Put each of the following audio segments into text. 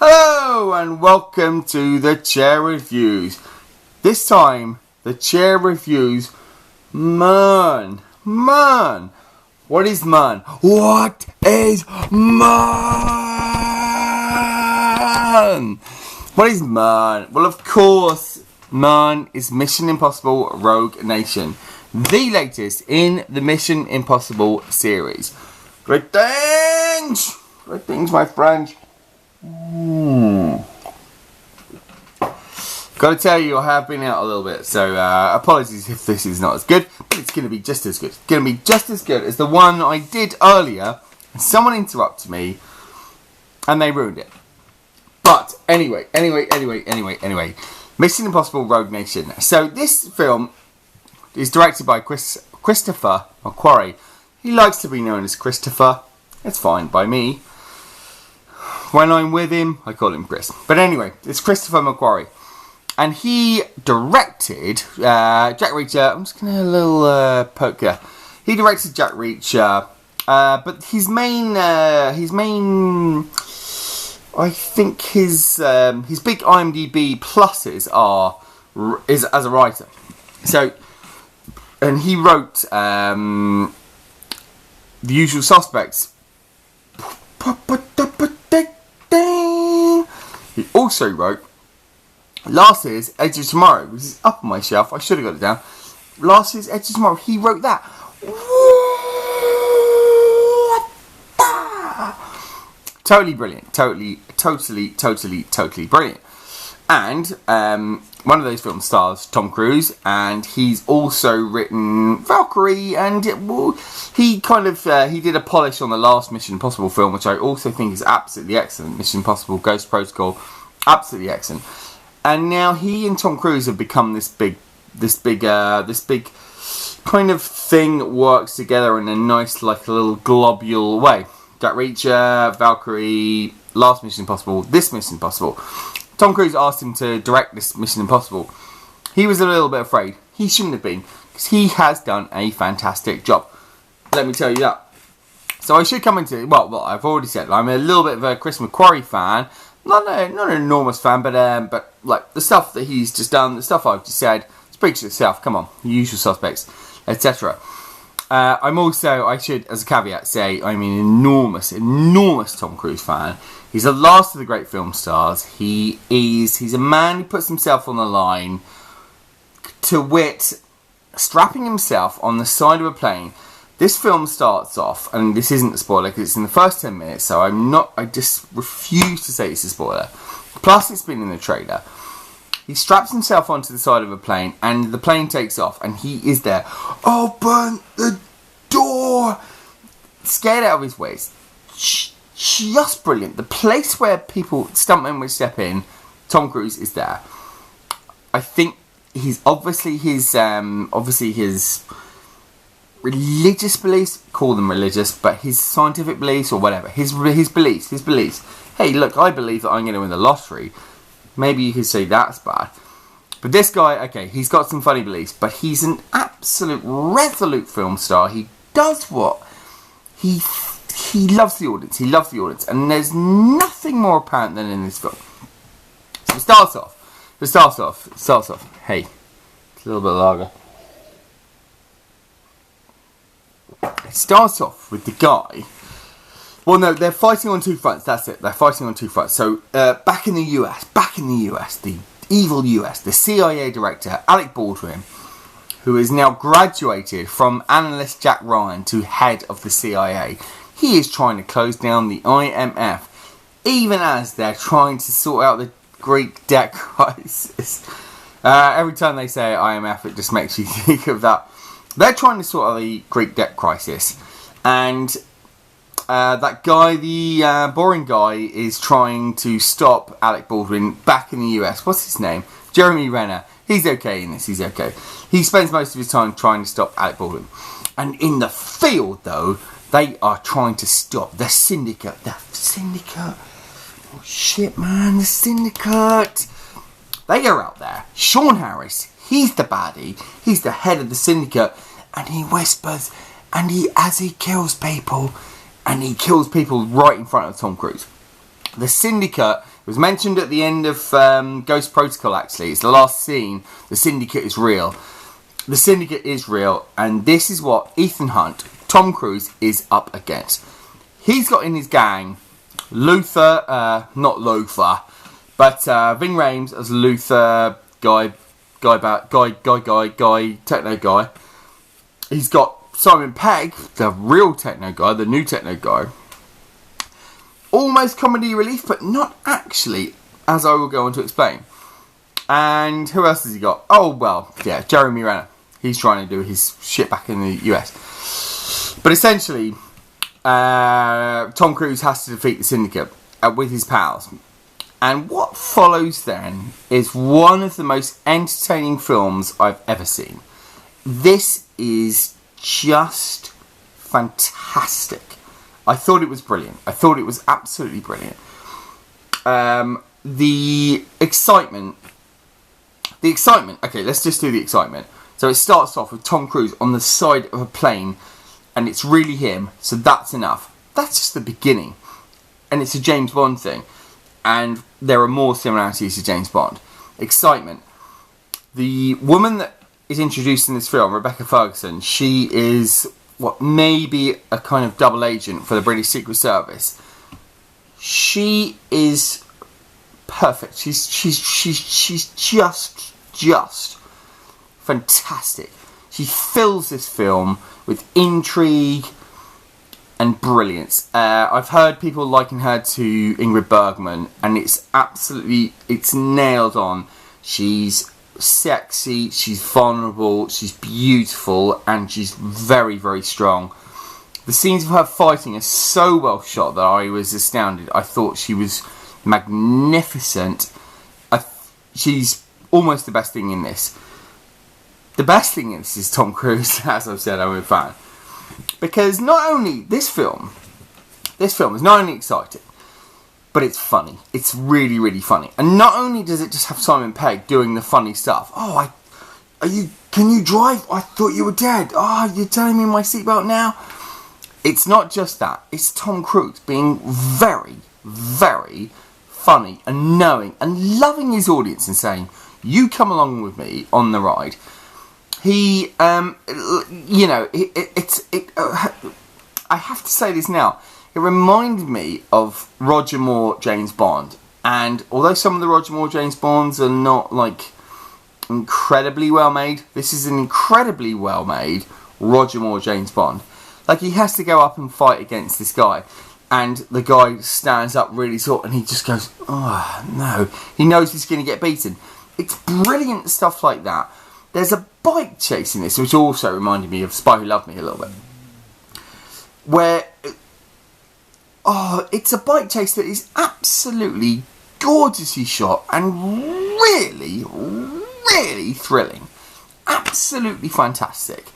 Hello and welcome to the Chair Reviews. This time, the Chair Reviews Man. What is Man? What is Man? What is Man? Well, of course, Man is Mission Impossible Rogue Nation. The latest in the Mission Impossible series. Great things! Great things, my friend. Got to tell you, I have been out a little bit, so apologies if this is not as good, but it's going to be just as good. It's going to be just as good as the one I did earlier, and someone interrupted me, and they ruined it. But anyway, Mission Impossible Rogue Nation. So this film is directed by Christopher McQuarrie. He likes to be known as Christopher. It's fine by me. When I'm with him, I call him Chris. But anyway, it's Christopher McQuarrie. And he directed Jack Reacher. I'm just going to have a little poke here. He directed Jack Reacher. But his main, I think his big IMDb pluses is as a writer. So, and he wrote The Usual Suspects. He also wrote last year's Edge of Tomorrow, which is up on my shelf. I should have got it down. Last year's Edge of Tomorrow. He wrote that. Totally brilliant. Totally brilliant. And one of those films stars Tom Cruise, and he's also written Valkyrie, and he did a polish on the last Mission Impossible film, which I also think is absolutely excellent. Mission Impossible Ghost Protocol, absolutely excellent. And now he and Tom Cruise have become this big kind of thing that works together in a nice, like a little globule way. Jack Reacher, Valkyrie, last Mission Impossible, this Mission Impossible. Tom Cruise asked him to direct this Mission Impossible. He was a little bit afraid. He shouldn't have been, because he has done a fantastic job. Let me tell you that. So I should come into, well, I've already said, I'm a little bit of a Chris McQuarrie fan. Not an enormous fan, but like the stuff that he's just done, the stuff I've just said, speaks for itself. Come on, The Usual Suspects, etc. I'm also, I should, as a caveat, say I'm an enormous Tom Cruise fan. He's the last of the great film stars. He's a man who puts himself on the line, to wit, strapping himself on the side of a plane. This film starts off, and this isn't a spoiler because it's in the first 10 minutes, so I just refuse to say it's a spoiler. Plus, it's been in the trailer. He straps himself onto the side of a plane, and the plane takes off, and he is there. Open the door! Scared out of his wits. Just brilliant. The place where stuntmen would step in, Tom Cruise is there. I think he's obviously his religious beliefs, call them religious, but his scientific beliefs or whatever, his beliefs. Hey, look, I believe that I'm going to win the lottery. Maybe you could say that's bad. But this guy, okay, he's got some funny beliefs, but he's an absolute resolute film star. He does what he loves the audience. He loves the audience, and there's nothing more apparent than in this film. So it starts off. Hey, it's a little bit lager. It starts off with the guy. Well, no, they're fighting on two fronts. That's it. They're fighting on two fronts. So back in the US, the evil US, the CIA director Alec Baldwin, who is now graduated from analyst Jack Ryan to head of the CIA. He is trying to close down the IMF, even as they're trying to sort out the Greek debt crisis. Every time they say IMF, it just makes you think of that. They're trying to sort out the Greek debt crisis, and that guy, the boring guy, is trying to stop Alec Baldwin back in the US. What's his name? Jeremy Renner. He's okay in this. He's okay. He spends most of his time trying to stop Alec Baldwin. And in the field, though, they are trying to stop the syndicate. The syndicate. Oh, shit, man. The syndicate. They are out there. Sean Harris, he's the baddie. He's the head of the syndicate. And he whispers. And as he kills people. And he kills people right in front of Tom Cruise. The Syndicate was mentioned at the end of Ghost Protocol, actually. It's the last scene. The Syndicate is real. The Syndicate is real, and this is what Ethan Hunt, Tom Cruise, is up against. He's got in his gang Luther, not Lothar, but Ving Rhames as Luther, techno guy. He's got Simon Pegg, the real techno guy, the new techno guy. Almost comedy relief, but not actually, as I will go on to explain. And who else has he got? Oh, well, yeah, Jeremy Renner. He's trying to do his shit back in the US. But essentially, Tom Cruise has to defeat the Syndicate with his pals. And what follows then is one of the most entertaining films I've ever seen. This is just fantastic. I thought it was brilliant. I thought it was absolutely brilliant. The excitement. Okay, let's just do the excitement. So it starts off with Tom Cruise on the side of a plane, and it's really him, so that's enough. That's just the beginning. And it's a James Bond thing. And there are more similarities to James Bond. Excitement. The woman that is introduced in this film, Rebecca Ferguson, she is what may be a kind of double agent for the British Secret Service. She is perfect. She's just fantastic. She fills this film with intrigue and brilliance. I've heard people liken her to Ingrid Bergman, and it's nailed on. She's sexy, she's vulnerable, she's beautiful, and she's very, very strong. The scenes of her fighting are so well shot that I was astounded. I thought she was magnificent. She's almost the best thing in this. The best thing in this is Tom Cruise. As I've said, I'm a fan. Because not only this film is not only exciting, but it's funny. It's really, really funny. And not only does it just have Simon Pegg doing the funny stuff. Oh, can you drive? I thought you were dead. Oh, you're telling me my seatbelt now? It's not just that. It's Tom Cruise being very, very funny and knowing and loving his audience and saying, you come along with me on the ride. He, I have to say this now. It reminded me of Roger Moore James Bond, and although some of the Roger Moore James Bonds are not like incredibly well made, this is an incredibly well made Roger Moore James Bond. Like, he has to go up and fight against this guy, and the guy stands up really short, and he just goes, oh no, he knows he's going to get beaten. It's brilliant stuff like that. There's a bike chase in this, which also reminded me of Spy Who Loved Me a little bit. Where, it's a bike chase that is absolutely gorgeously shot and really, really thrilling. Absolutely fantastic.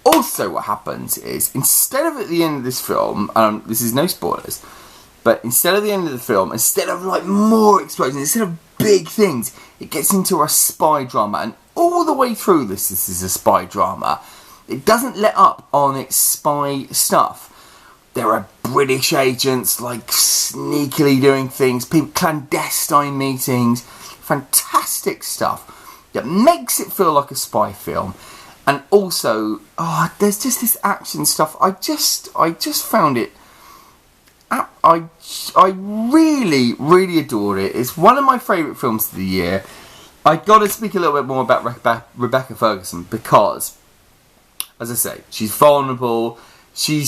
Also what happens is, instead of at the end of this film, this is no spoilers, but instead of the end of the film, instead of like more explosions, instead of big things, it gets into a spy drama, and all the way through this is a spy drama. It doesn't let up on its spy stuff. There are British agents like sneakily doing things, people, clandestine meetings, fantastic stuff that makes it feel like a spy film. And also, there's just this action stuff. I just found it. I really, really adored it. It's one of my favourite films of the year. I got to speak a little bit more about Rebecca Ferguson because, as I say, she's vulnerable. She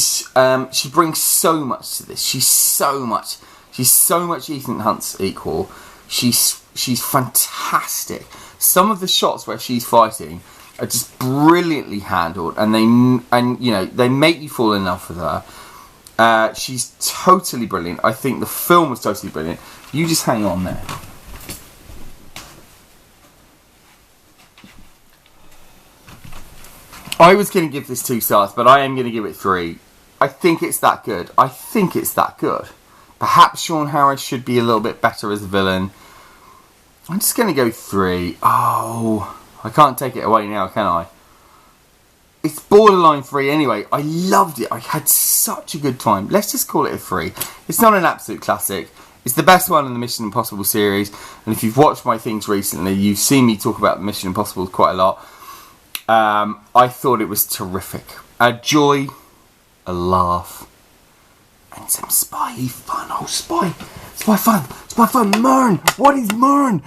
brings so much to this. She's so much Ethan Hunt's equal. She's fantastic. Some of the shots where she's fighting are just brilliantly handled, and they make you fall in love with her. She's totally brilliant. I think the film was totally brilliant. You just hang on there. I was going to give this 2 stars, but I am going to give it 3. I think it's that good. Perhaps Sean Harris should be a little bit better as a villain. I'm just going to go 3. Oh, I can't take it away now, can I? It's borderline 3 anyway. I loved it. I had such a good time. Let's just call it a 3. It's not an absolute classic. It's the best one in the Mission Impossible series. And if you've watched my things recently, you've seen me talk about Mission Impossible quite a lot. I thought it was terrific. A joy, a laugh, and some spy fun. Oh, spy fun. Mern. What is Mern?